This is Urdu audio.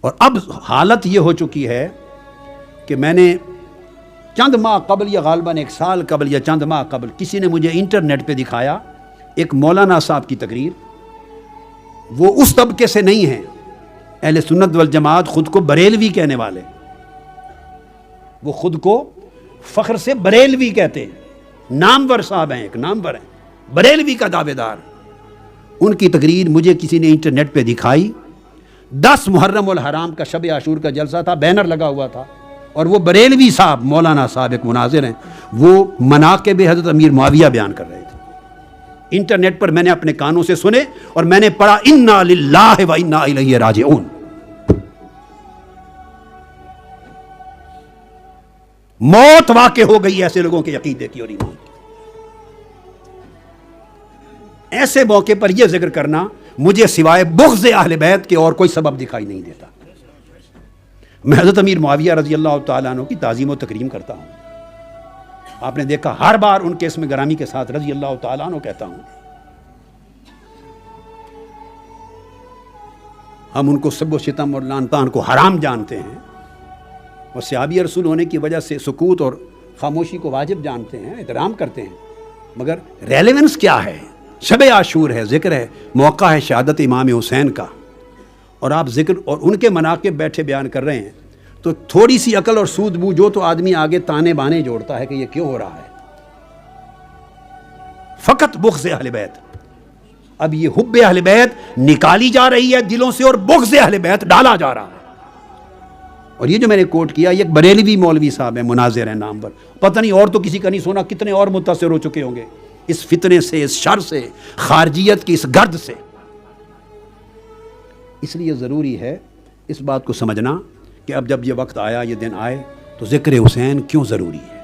اور اب حالت یہ ہو چکی ہے کہ میں نے چند ماہ قبل یا غالباً 1 سال قبل یا چند ماہ قبل کسی نے مجھے انٹرنیٹ پہ دکھایا ایک مولانا صاحب کی تقریر. وہ اس طبقے سے نہیں ہیں، اہل سنت والجماعت خود کو بریلوی کہنے والے، وہ خود کو فخر سے بریلوی کہتے ہیں، نامور صاحب ہیں، ایک نامور ہیں، بریلوی کا دعوے دار. ان کی تقریر مجھے کسی نے انٹرنیٹ پہ دکھائی. 10 محرم الحرام کا شب عاشور کا جلسہ تھا، بینر لگا ہوا تھا، اور وہ بریلوی صاحب مولانا صاحب ایک مناظر ہیں، وہ مناقب حضرت امیر معاویہ بیان کر رہے تھے. انٹرنیٹ پر میں نے اپنے کانوں سے سنے اور میں نے پڑھا انا للہ و انا الیہ راجعون. موت واقع ہو گئی ایسے لوگوں کے عقیدے کی اور ایمان کی. ایسے موقع پر یہ ذکر کرنا مجھے سوائے بغض اہل بیت کے اور کوئی سبب دکھائی نہیں دیتا. میں حضرت امیر معاویہ رضی اللہ تعالیٰ عنہ کی تعظیم و تکریم کرتا ہوں. آپ نے دیکھا ہر بار ان کے اسم گرامی کے ساتھ رضی اللہ تعالیٰ عنہ کہتا ہوں. ہم ان کو سب و شتم اور لعن طعن کو حرام جانتے ہیں، اور صحابی رسول ہونے کی وجہ سے سکوت اور خاموشی کو واجب جانتے ہیں، احترام کرتے ہیں. مگر ریلیونس کیا ہے؟ شب عاشور ہے، ذکر ہے، موقع ہے شہادت امام حسین کا، اور آپ ذکر اور ان کے مناقب بیٹھے بیان کر رہے ہیں. تو تھوڑی سی عقل اور سود بوجھو تو آدمی آگے تانے بانے جوڑتا ہے کہ یہ کیوں ہو رہا ہے. فقط بغض اہل بیت. اب یہ حب اہل بیت نکالی جا رہی ہے دلوں سے اور بغض اہل بیت ڈالا جا رہا ہے. اور یہ جو میں نے کوٹ کیا یہ ایک بریلوی مولوی صاحب ہیں، مناظر ہیں، نامور. پتہ نہیں اور تو کسی کا نہیں سونا، کتنے اور متاثر ہو چکے ہوں گے اس فتنے سے، اس شر سے، خارجیت کی اس گرد سے. اس لیے ضروری ہے اس بات کو سمجھنا کہ اب جب یہ وقت آیا، یہ دن آئے، تو ذکر حسین کیوں ضروری ہے.